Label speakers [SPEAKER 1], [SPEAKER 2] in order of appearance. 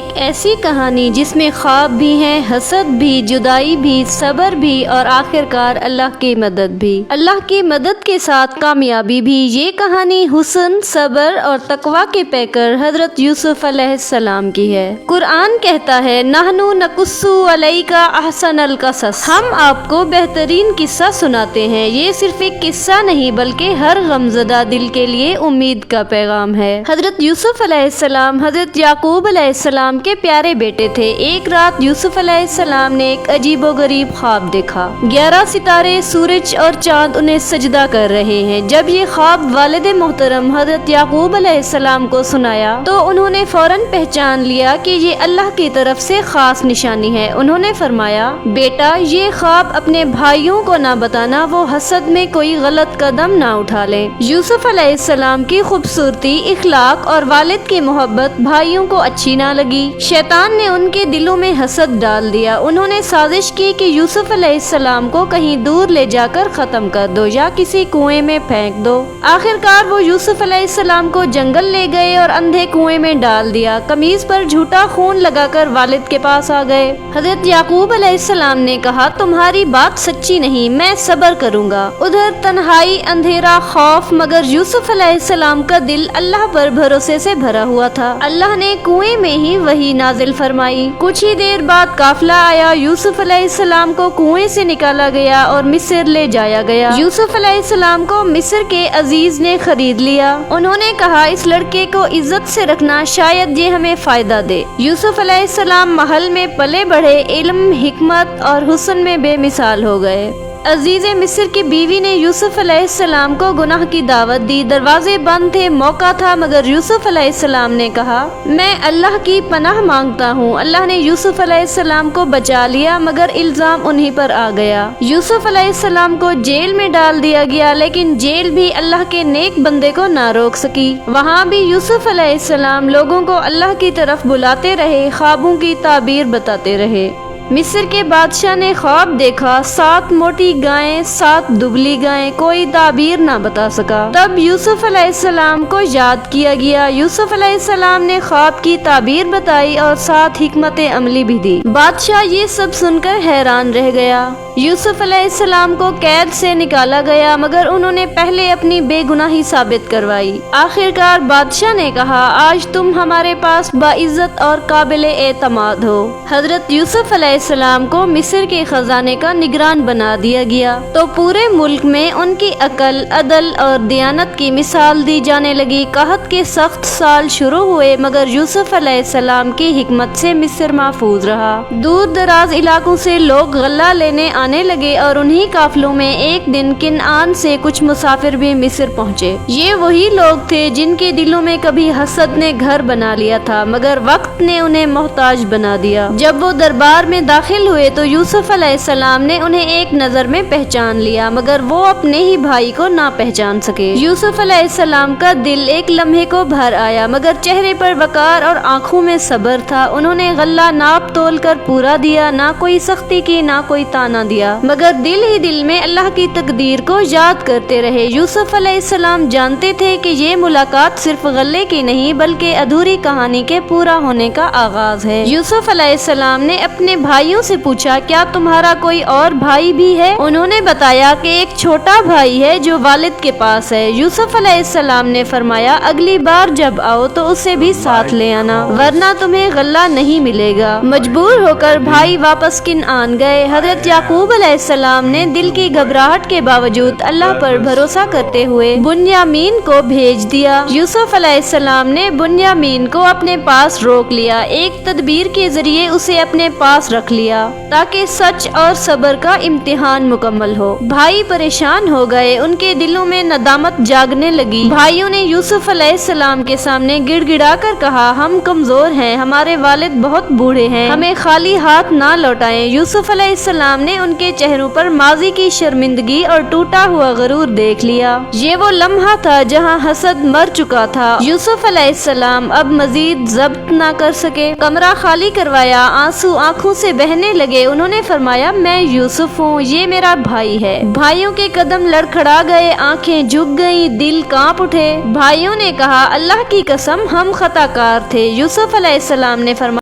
[SPEAKER 1] ایک ایسی کہانی جس میں خواب بھی ہیں، حسد بھی، جدائی بھی، صبر بھی اور آخرکار اللہ کی مدد بھی۔ اللہ کی مدد کے ساتھ کامیابی بھی۔ یہ کہانی حسن، صبر اور تقوی کے پیکر حضرت یوسف علیہ السلام کی ہے۔ قرآن کہتا ہے نحن نقص علیک احسن القصص، ہم آپ کو بہترین قصہ سناتے ہیں۔ یہ صرف ایک قصہ نہیں بلکہ ہر غمزدہ دل کے لیے امید کا پیغام ہے۔ حضرت یوسف علیہ السلام حضرت یعقوب علیہ السلام کے پیارے بیٹے تھے۔ ایک رات یوسف علیہ السلام نے ایک عجیب و غریب خواب دیکھا۔ 11 ستارے، سورج اور چاند انہیں سجدہ کر رہے ہیں۔ جب یہ خواب والد محترم حضرت یعقوب علیہ السلام کو سنایا تو انہوں نے فوراً پہچان لیا کہ یہ اللہ کی طرف سے خاص نشانی ہے۔ انہوں نے فرمایا بیٹا یہ خواب اپنے بھائیوں کو نہ بتانا، وہ حسد میں کوئی غلط قدم نہ اٹھا لیں۔ یوسف علیہ السلام کی خوبصورتی، اخلاق اور والد کی محبت بھائیوں کو اچھی نہ لگی۔ شیطان نے ان کے دلوں میں حسد ڈال دیا۔ انہوں نے سازش کی کہ یوسف علیہ السلام کو کہیں دور لے جا کر ختم کر دو یا کسی کنویں میں پھینک دو۔ آخرکار وہ یوسف علیہ السلام کو جنگل لے گئے اور اندھے کنویں میں ڈال دیا۔ قمیض پر جھوٹا خون لگا کر والد کے پاس آ گئے۔ حضرت یعقوب علیہ السلام نے کہا تمہاری بات سچی نہیں، میں صبر کروں گا۔ ادھر تنہائی، اندھیرا، خوف، مگر یوسف علیہ السلام کا دل اللہ پر بھروسے سے بھرا ہوا تھا۔ اللہ نے کنویں میں ہی وحی نازل فرمائی۔ کچھ ہی دیر بعد قافلہ آیا۔ یوسف علیہ السلام کو کنویں سے نکالا گیا اور مصر لے جایا گیا۔ یوسف علیہ السلام کو مصر کے عزیز نے خرید لیا۔ انہوں نے کہا اس لڑکے کو عزت سے رکھنا، شاید یہ ہمیں فائدہ دے۔ یوسف علیہ السلام محل میں پلے بڑھے، علم، حکمت اور حسن میں بے مثال ہو گئے۔ عزیز مصر کی بیوی نے یوسف علیہ السلام کو گناہ کی دعوت دی۔ دروازے بند تھے، موقع تھا، مگر یوسف علیہ السلام نے کہا میں اللہ کی پناہ مانگتا ہوں۔ اللہ نے یوسف علیہ السلام کو بچا لیا، مگر الزام انہی پر آ گیا۔ یوسف علیہ السلام کو جیل میں ڈال دیا گیا، لیکن جیل بھی اللہ کے نیک بندے کو نہ روک سکی۔ وہاں بھی یوسف علیہ السلام لوگوں کو اللہ کی طرف بلاتے رہے، خوابوں کی تعبیر بتاتے رہے۔ مصر کے بادشاہ نے خواب دیکھا، 7 موٹی گائیں، 7 دبلی گائیں، کوئی تعبیر نہ بتا سکا۔ تب یوسف علیہ السلام کو یاد کیا گیا۔ یوسف علیہ السلام نے خواب کی تعبیر بتائی اور 7 حکمت عملی بھی دی۔ بادشاہ یہ سب سن کر حیران رہ گیا۔ یوسف علیہ السلام کو قید سے نکالا گیا، مگر انہوں نے پہلے اپنی بے گناہی ثابت کروائی۔ آخرکار بادشاہ نے کہا آج تم ہمارے پاس باعزت اور قابل اعتماد ہو۔ حضرت یوسف علیہ السلام کو مصر کے خزانے کا نگران بنا دیا گیا تو پورے ملک میں ان کی عقل، عدل اور دیانت کی مثال دی جانے لگی۔ قحط کے سخت سال شروع ہوئے، مگر یوسف علیہ السلام کی حکمت سے مصر محفوظ رہا۔ دور دراز علاقوں سے لوگ غلہ لینے آنے لگے اور انہی قافلوں میں ایک دن کنعان سے کچھ مسافر بھی مصر پہنچے۔ یہ وہی لوگ تھے جن کے دلوں میں کبھی حسد نے گھر بنا لیا تھا، مگر وقت نے انہیں محتاج بنا دیا۔ جب وہ دربار میں داخل ہوئے تو یوسف علیہ السلام نے انہیں ایک نظر میں پہچان لیا، مگر وہ اپنے ہی بھائی کو نہ پہچان سکے۔ یوسف علیہ السلام کا دل ایک لمحے کو بھر آیا، مگر چہرے پر وقار اور آنکھوں میں صبر تھا۔ انہوں نے غلہ ناپ تول کر پورا دیا، نہ کوئی سختی کی، نہ کوئی تانا دیا، مگر دل ہی دل میں اللہ کی تقدیر کو یاد کرتے رہے۔ یوسف علیہ السلام جانتے تھے کہ یہ ملاقات صرف غلے کی نہیں بلکہ ادھوری کہانی کے پورا ہونے کا آغاز ہے۔ یوسف علیہ السلام نے اپنے بھائیوں سے پوچھا کیا تمہارا کوئی اور بھائی بھی ہے؟ انہوں نے بتایا کہ ایک چھوٹا بھائی ہے جو والد کے پاس ہے۔ یوسف علیہ السلام نے فرمایا اگلی بار جب آؤ تو اسے بھی ساتھ لے آنا، ورنہ تمہیں غلہ نہیں ملے گا۔ مجبور ہو کر بھائی واپس کنعان گئے۔ حضرت یعقوب علیہ السلام نے دل کی گھبراہٹ کے باوجود اللہ پر بھروسہ کرتے ہوئے بنیامین کو بھیج دیا۔ یوسف علیہ السلام نے بنیامین کو اپنے پاس روک لیا، ایک تدبیر کے ذریعے اسے اپنے پاس رکھ لیا تاکہ سچ اور صبر کا امتحان مکمل ہو۔ بھائی پریشان ہو گئے، ان کے دلوں میں ندامت جاگنے لگی۔ بھائیوں نے یوسف علیہ السلام کے سامنے گڑ گڑا کر کہا ہم کمزور ہیں، ہمارے والد بہت بوڑھے ہیں، ہمیں خالی ہاتھ نہ لوٹائیں۔ یوسف علیہ السلام نے ان کے چہروں پر ماضی کی شرمندگی اور ٹوٹا ہوا غرور دیکھ لیا۔ یہ وہ لمحہ تھا جہاں حسد مر چکا تھا۔ یوسف علیہ السلام اب مزید ضبط نہ کر سکے، کمرہ خالی کروایا، آنسو آنکھوں سے بہنے لگے۔ انہوں نے فرمایا میں یوسف ہوں، یہ میرا بھائی ہے۔ بھائیوں کے قدم لڑکھڑا گئے، آنکھیں جھک گئیں، دل کانپ اٹھے۔ بھائیوں نے کہا اللہ کی قسم ہم خطا کار تھے۔ یوسف علیہ السلام نے فرمایا